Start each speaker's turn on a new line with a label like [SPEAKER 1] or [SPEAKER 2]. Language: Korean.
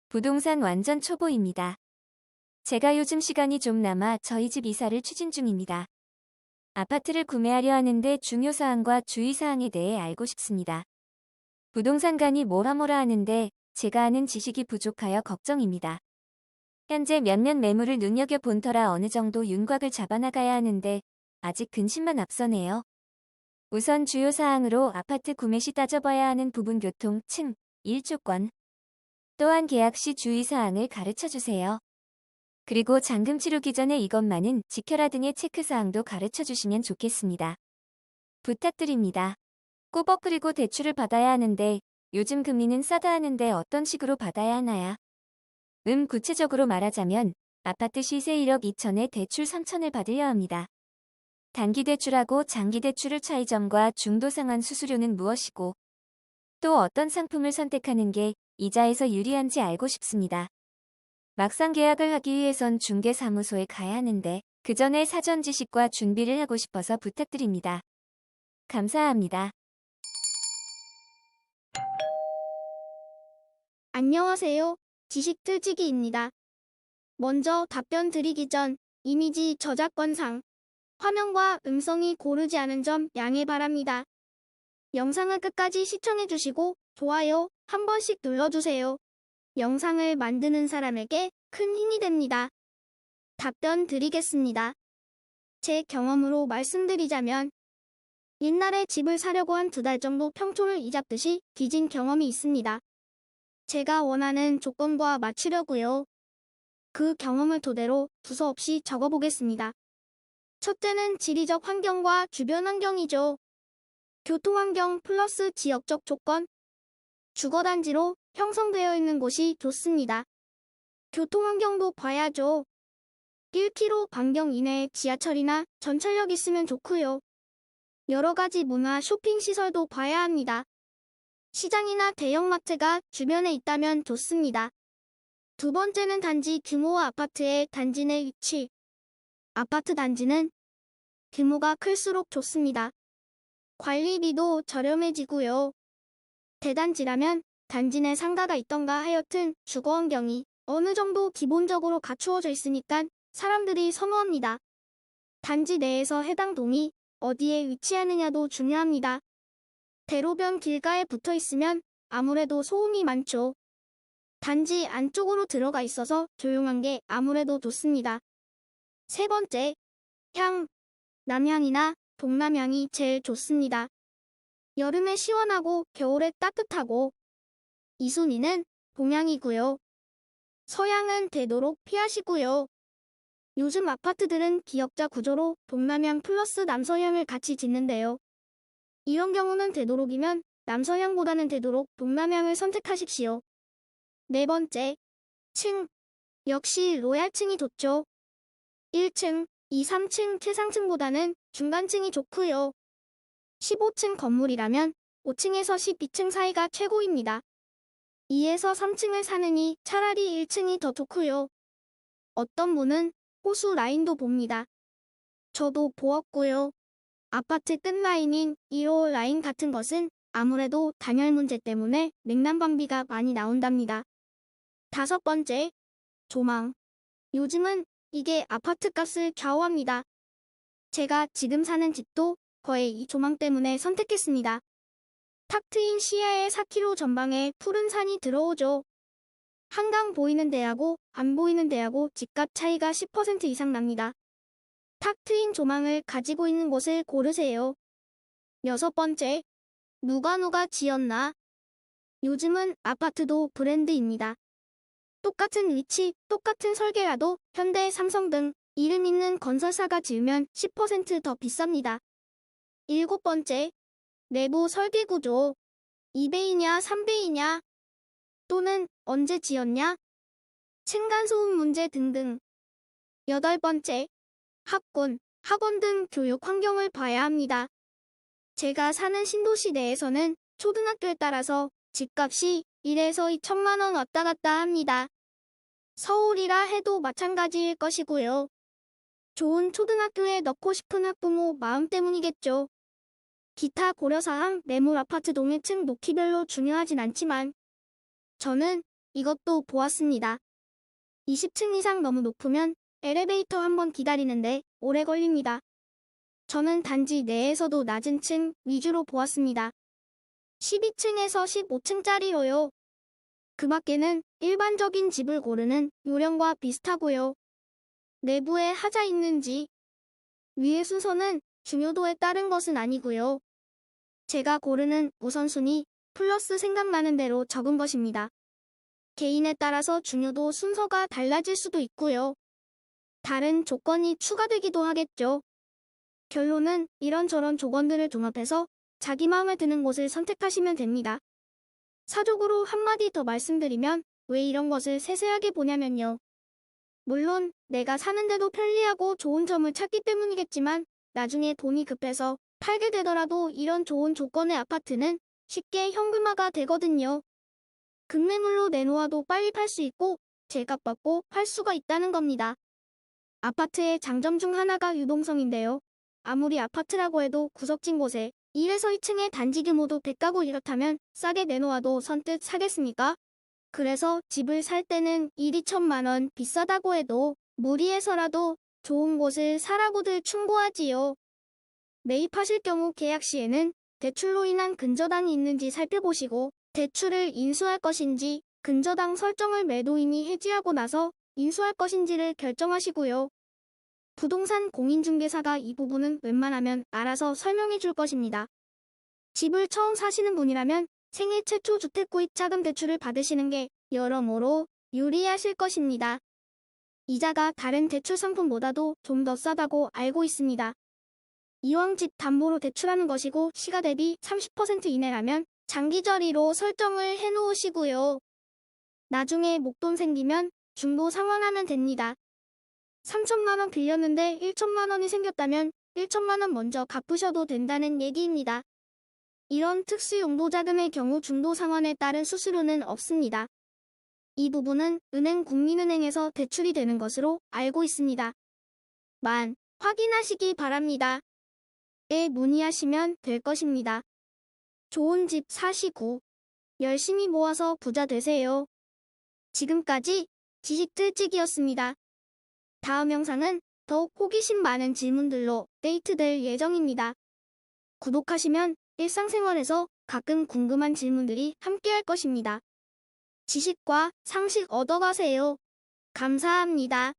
[SPEAKER 1] 부동산 완전 초보입니다. 제가 요즘 시간이 좀 남아 저희 집 이사를 추진 중입니다. 아파트를 구매하려 하는데 중요사항과 주의사항에 대해 알고 싶습니다. 부동산관이 뭐라 하는데 제가 아는 지식이 부족하여 걱정입니다. 현재 몇몇 매물을 눈여겨본 터라 어느 정도 윤곽을 잡아나가야 하는데 아직 근심만 앞서네요. 우선 주요사항으로 아파트 구매 시 따져봐야 하는 부분 교통, 층, 일조권, 또한 계약 시 주의사항을 가르쳐주세요. 그리고 잔금 치르기 전에 이것만은 지켜라 등의 체크사항도 가르쳐주시면 좋겠습니다. 부탁드립니다. 꼬박 그리고 대출을 받아야 하는데 요즘 금리는 싸다 하는데 어떤 식으로 받아야 하나요? 구체적으로 말하자면 아파트 시세 1억 2천에 대출 3천을 받으려 합니다. 단기 대출하고 장기 대출의 차이점과 중도상환 수수료는 무엇이고 또 어떤 상품을 선택하는 게 이자에서 유리한지 알고 싶습니다. 막상 계약을 하기 위해선 중개사무소에 가야 하는데 그 전에 사전 지식과 준비를 하고 싶어서 부탁드립니다. 감사합니다.
[SPEAKER 2] 안녕하세요. 지식틀치기입니다. 먼저 답변 드리기 전 이미지 저작권상 화면과 음성이 고르지 않은 점 양해 바랍니다. 영상을 끝까지 시청해주시고 좋아요 한 번씩 눌러주세요. 영상을 만드는 사람에게 큰 힘이 됩니다. 답변 드리겠습니다. 제 경험으로 말씀드리자면 옛날에 집을 사려고 한 2달 정도 평초를 이잡듯이 뒤진 경험이 있습니다. 제가 원하는 조건과 맞추려고요. 그 경험을 토대로 두서없이 적어보겠습니다. 첫째는 지리적 환경과 주변 환경이죠. 교통환경 플러스 지역적 조건. 주거단지로 형성되어 있는 곳이 좋습니다. 교통환경도 봐야죠. 1km 반경 이내에 지하철이나 전철역 있으면 좋고요. 여러가지 문화 쇼핑시설도 봐야 합니다. 시장이나 대형마트가 주변에 있다면 좋습니다. 두 번째는 단지 규모와 아파트의 단지 내 위치. 아파트 단지는 규모가 클수록 좋습니다. 관리비도 저렴해지고요. 대단지라면 단지 내 상가가 있던가 하여튼 주거환경이 어느 정도 기본적으로 갖추어져 있으니까 사람들이 선호합니다. 단지 내에서 해당 동이 어디에 위치하느냐도 중요합니다. 대로변 길가에 붙어 있으면 아무래도 소음이 많죠. 단지 안쪽으로 들어가 있어서 조용한 게 아무래도 좋습니다. 세 번째, 향. 남향이나 동남향이 제일 좋습니다. 여름에 시원하고 겨울에 따뜻하고. 2순위는 동향이고요. 서향은 되도록 피하시고요. 요즘 아파트들은 기역자 구조로 동남향 플러스 남서향을 같이 짓는데요. 이런 경우는 되도록이면 남서향보다는 되도록 동남향을 선택하십시오. 네 번째, 층. 역시 로얄층이 좋죠. 1층, 2, 3층 최상층보다는 중간층이 좋고요. 15층 건물이라면 5층에서 12층 사이가 최고입니다. 2에서 3층을 사느니 차라리 1층이 더 좋고요. 어떤 분은 호수 라인도 봅니다. 저도 보았고요. 아파트 끝라인인 1호 라인 같은 것은 아무래도 단열 문제 때문에 냉난방비가 많이 나온답니다. 다섯 번째, 조망. 요즘은 이게 아파트 값을 좌우합니다. 제가 지금 사는 집도 거의 이 조망 때문에 선택했습니다. 탁 트인 시야에 4km 전방에 푸른 산이 들어오죠. 한강 보이는 데하고 안 보이는 데하고 집값 차이가 10% 이상 납니다. 탁 트인 조망을 가지고 있는 곳을 고르세요. 여섯 번째, 누가 지었나? 요즘은 아파트도 브랜드입니다. 똑같은 위치, 똑같은 설계라도 현대, 삼성 등 이름 있는 건설사가 지으면 10% 더 비쌉니다. 일곱 번째, 내부 설계 구조. 2배이냐 3배이냐? 또는 언제 지었냐? 층간소음 문제 등등. 여덟 번째, 학원 등 교육 환경을 봐야 합니다. 제가 사는 신도시 내에서는 초등학교에 따라서 집값이 1에서 2천만 원 왔다 갔다 합니다. 서울이라 해도 마찬가지일 것이고요. 좋은 초등학교에 넣고 싶은 학부모 마음 때문이겠죠. 기타 고려사항 매물 아파트 동의층 놓기별로 중요하진 않지만 저는 이것도 보았습니다. 20층 이상 너무 높으면 엘리베이터 한번 기다리는데 오래 걸립니다. 저는 단지 내에서도 낮은 층 위주로 보았습니다. 12층에서 15층짜리로요. 그 밖에는 일반적인 집을 고르는 요령과 비슷하고요. 내부에 하자 있는지, 위의 순서는 중요도에 따른 것은 아니고요. 제가 고르는 우선순위 플러스 생각나는 대로 적은 것입니다. 개인에 따라서 중요도 순서가 달라질 수도 있고요. 다른 조건이 추가되기도 하겠죠. 결론은 이런저런 조건들을 종합해서 자기 마음에 드는 곳을 선택하시면 됩니다. 사족으로 한마디 더 말씀드리면 왜 이런 것을 세세하게 보냐면요. 물론 내가 사는데도 편리하고 좋은 점을 찾기 때문이겠지만 나중에 돈이 급해서 팔게 되더라도 이런 좋은 조건의 아파트는 쉽게 현금화가 되거든요. 급매물로 내놓아도 빨리 팔 수 있고 제값 받고 팔 수가 있다는 겁니다. 아파트의 장점 중 하나가 유동성인데요. 아무리 아파트라고 해도 구석진 곳에 1에서 2층의 단지 규모도 100가구 이렇다면 싸게 내놓아도 선뜻 사겠습니까? 그래서 집을 살 때는 1, 2천만 원 비싸다고 해도 무리해서라도 좋은 곳을 사라고들 충고하지요. 매입하실 경우 계약 시에는 대출로 인한 근저당이 있는지 살펴보시고 대출을 인수할 것인지 근저당 설정을 매도인이 해지하고 나서 인수할 것인지를 결정하시고요. 부동산 공인중개사가 이 부분은 웬만하면 알아서 설명해 줄 것입니다. 집을 처음 사시는 분이라면 생애 최초 주택구입 자금 대출을 받으시는 게 여러모로 유리하실 것입니다. 이자가 다른 대출 상품보다도 좀 더 싸다고 알고 있습니다. 이왕 집 담보로 대출하는 것이고 시가 대비 30% 이내라면 장기저리로 설정을 해놓으시고요. 나중에 목돈 생기면 중도 상환하면 됩니다. 3천만 원 빌렸는데 1천만 원이 생겼다면 1천만 원 먼저 갚으셔도 된다는 얘기입니다. 이런 특수 용도 자금의 경우 중도 상환에 따른 수수료는 없습니다. 이 부분은 은행 국민은행에서 대출이 되는 것으로 알고 있습니다. 만 확인하시기 바랍니다. 에 문의하시면 될 것입니다. 좋은 집 사시고 열심히 모아서 부자 되세요. 지금까지 지식틀찍이었습니다. 다음 영상은 더욱 호기심 많은 질문들로 데이트될 예정입니다. 구독하시면 일상생활에서 가끔 궁금한 질문들이 함께할 것입니다. 지식과 상식 얻어가세요. 감사합니다.